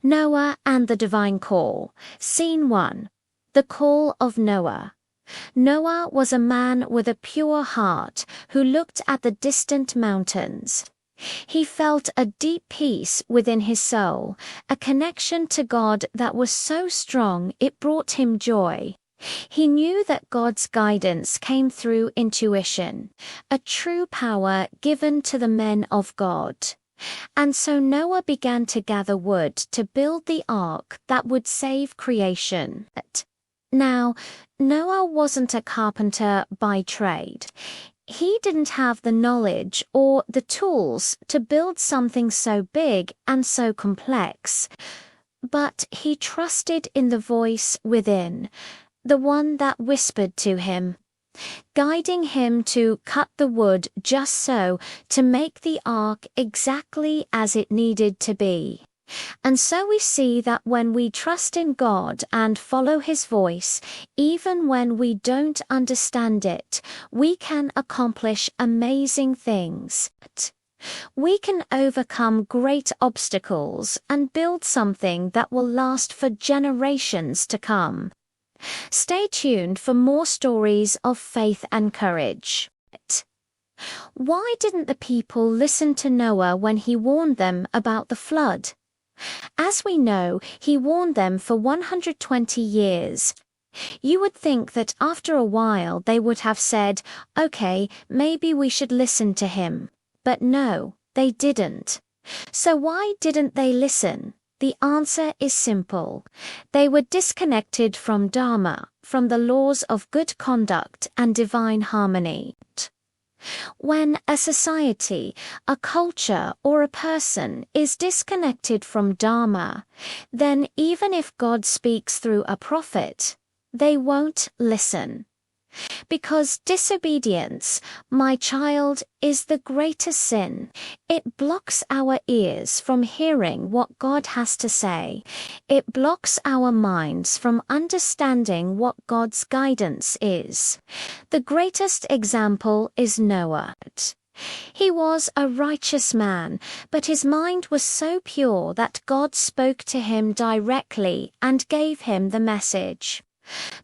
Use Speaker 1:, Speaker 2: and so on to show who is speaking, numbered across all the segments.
Speaker 1: Noah and the Divine Call. Scene 1. The Call of Noah. Noah was a man with a pure heart who looked at the distant mountains. He felt a deep peace within his soul, a connection to God that was so strong it brought him joy. He knew that God's guidance came through intuition, a true power given to the men of God. And so Noah began to gather wood to build the ark that would save creation. Now, Noah wasn't a carpenter by trade. He didn't have the knowledge or the tools to build something so big and so complex. But he trusted in the voice within, the one that whispered to him, guiding him to cut the wood just so to make the ark exactly as it needed to be. And so we see that when we trust in God and follow His voice, even when we don't understand it, we can accomplish amazing things. We can overcome great obstacles and build something that will last for generations to come. Stay tuned for more stories of faith and courage. Why didn't the people listen to Noah when he warned them about the flood? As we know, he warned them for 120 years. You would think that after a while they would have said, okay, maybe we should listen to him. But no, they didn't. So why didn't they listen? The answer is simple. They were disconnected from dharma, from the laws of good conduct and divine harmony. When a society, a culture, or a person is disconnected from dharma, then even if God speaks through a prophet, they won't listen. Because disobedience, my child, is the greatest sin. It blocks our ears from hearing what God has to say. It blocks our minds from understanding what God's guidance is. The greatest example is Noah. He was a righteous man, but his mind was so pure that God spoke to him directly and gave him the message.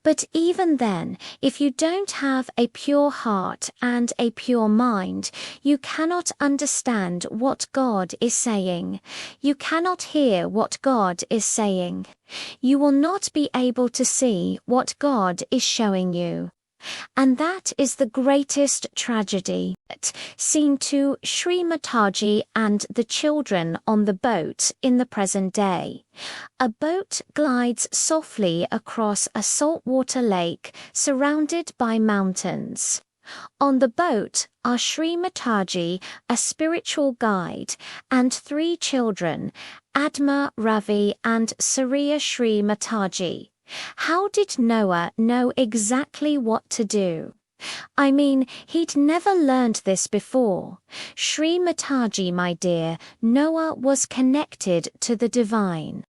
Speaker 1: But even then, if you don't have a pure heart and a pure mind, you cannot understand what God is saying. You cannot hear what God is saying. You will not be able to see what God is showing you. And that is the greatest tragedy. Scene 2, Shri Mataji and the children on the boat in the present day. A boat glides softly across a saltwater lake surrounded by mountains. On the boat are Shri Mataji, a spiritual guide, and 3 children, Adma, Ravi, and Suria Shri Mataji. How did Noah know exactly what to do? I mean, he'd never learned this before. Shri Mataji, my dear, Noah was connected to the divine.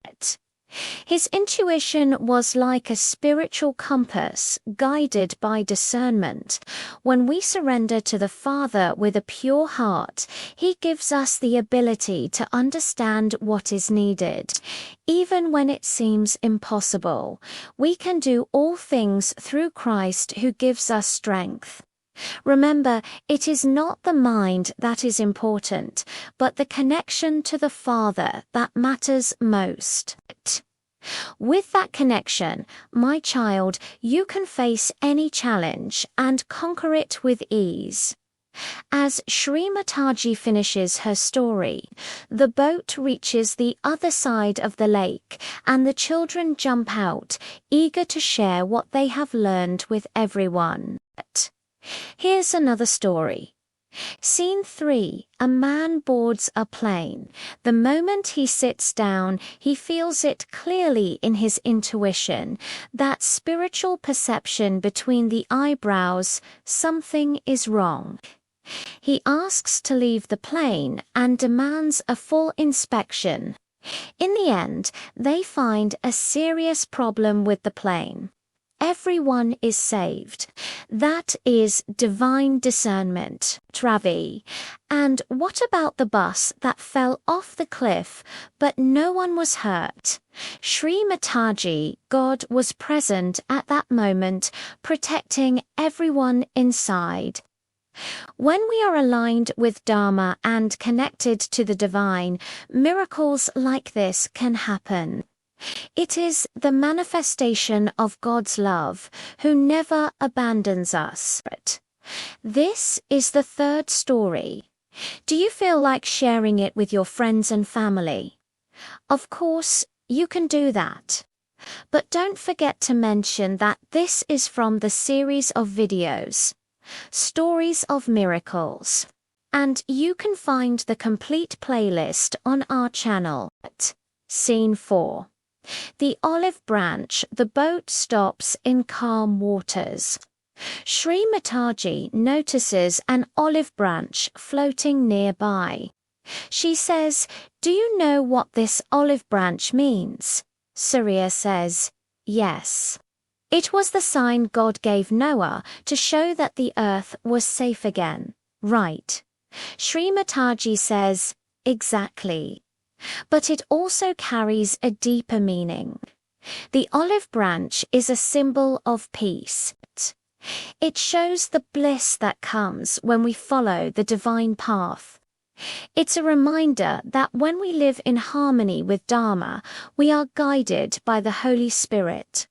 Speaker 1: His intuition was like a spiritual compass, guided by discernment. When we surrender to the Father with a pure heart, He gives us the ability to understand what is needed. Even when it seems impossible, we can do all things through Christ who gives us strength. Remember, it is not the mind that is important, but the connection to the Father that matters most. With that connection, my child, you can face any challenge and conquer it with ease. As Shri Mataji finishes her story, the boat reaches the other side of the lake and the children jump out, eager to share what they have learned with everyone. Here's another story. Scene 3. A man boards a plane. The moment he sits down, he feels it clearly in his intuition, that spiritual perception between the eyebrows, something is wrong. He asks to leave the plane and demands a full inspection. In the end, they find a serious problem with the plane. everyone is saved. That is divine discernment, Ravi. And what about the bus that fell off the cliff, but no one was hurt? Shri Mataji, God was present at that moment, protecting everyone inside. When we are aligned with Dharma and connected to the divine, miracles like this can happen. It is the manifestation of God's love, who never abandons us. This is the third story. Do you feel like sharing it with your friends and family? Of course, you can do that. But don't forget to mention that this is from the series of videos, Stories of Miracles. And you can find the complete playlist on our channel at Scene 4. The olive branch, the boat stops in calm waters. Shri Mataji notices an olive branch floating nearby. She says, "Do you know what this olive branch means?" Suria says, "Yes." It was the sign God gave Noah to show that the earth was safe again, right? Shri Mataji says, "Exactly." But it also carries a deeper meaning. The olive branch is a symbol of peace. It shows the bliss that comes when we follow the divine path. It's a reminder that when we live in harmony with Dharma, we are guided by the Holy Spirit.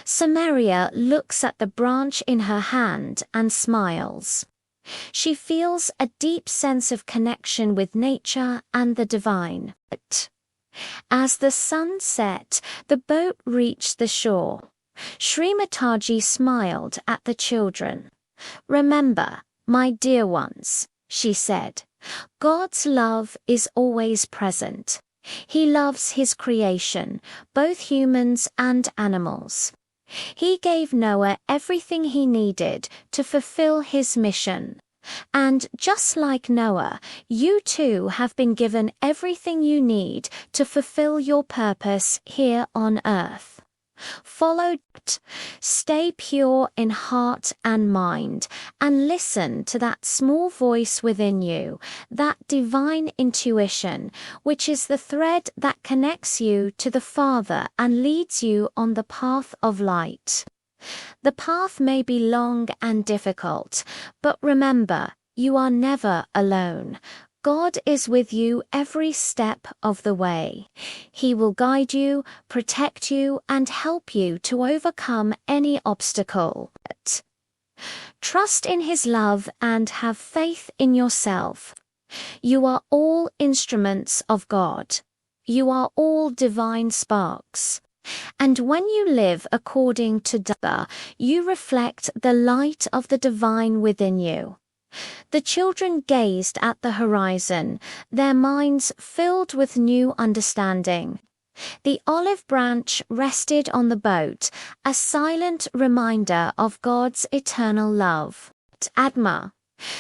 Speaker 1: Samaria looks at the branch in her hand and smiles. She feels a deep sense of connection with nature and the divine. As the sun set, the boat reached the shore. Shri Mataji smiled at the children. "Remember, my dear ones," she said, "God's love is always present. He loves his creation, both humans and animals. He gave Noah everything he needed to fulfill his mission. And just like Noah, you too have been given everything you need to fulfill your purpose here on earth. Follow it, stay pure in heart and mind, and listen to that small voice within you, that divine intuition, which is the thread that connects you to the Father and leads you on the path of light. The path may be long and difficult, but remember, you are never alone. God is with you every step of the way. He will guide you, protect you, and help you to overcome any obstacle. Trust in His love and have faith in yourself. You are all instruments of God. You are all divine sparks. And when you live according to Dharma, you reflect the light of the divine within you. The children gazed at the horizon, their minds filled with new understanding. The olive branch rested on the boat, a silent reminder of God's eternal love. Adma.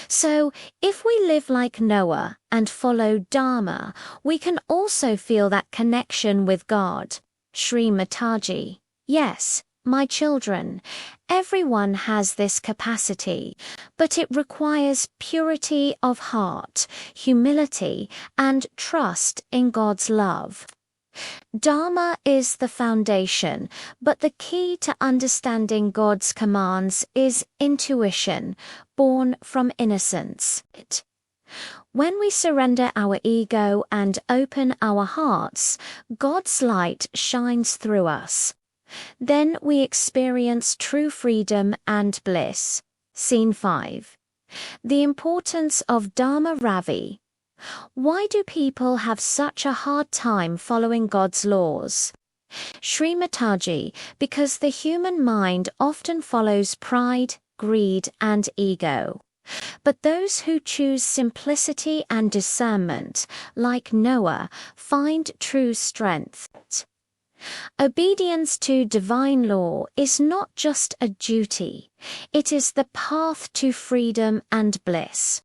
Speaker 1: So, if we live like Noah and follow Dharma, we can also feel that connection with God. Shri Mataji. Yes, my children, everyone has this capacity, but it requires purity of heart, humility, and trust in God's love. Dharma is the foundation, but the key to understanding God's commands is intuition, born from innocence. When we surrender our ego and open our hearts, God's light shines through us. Then we experience true freedom and bliss. Scene 5. The importance of Dharma. Ravi. Why do people have such a hard time following God's laws? Shri Mataji, because the human mind often follows pride, greed, and ego. But those who choose simplicity and discernment, like Noah, find true strength. Obedience to divine law is not just a duty, it is the path to freedom and bliss.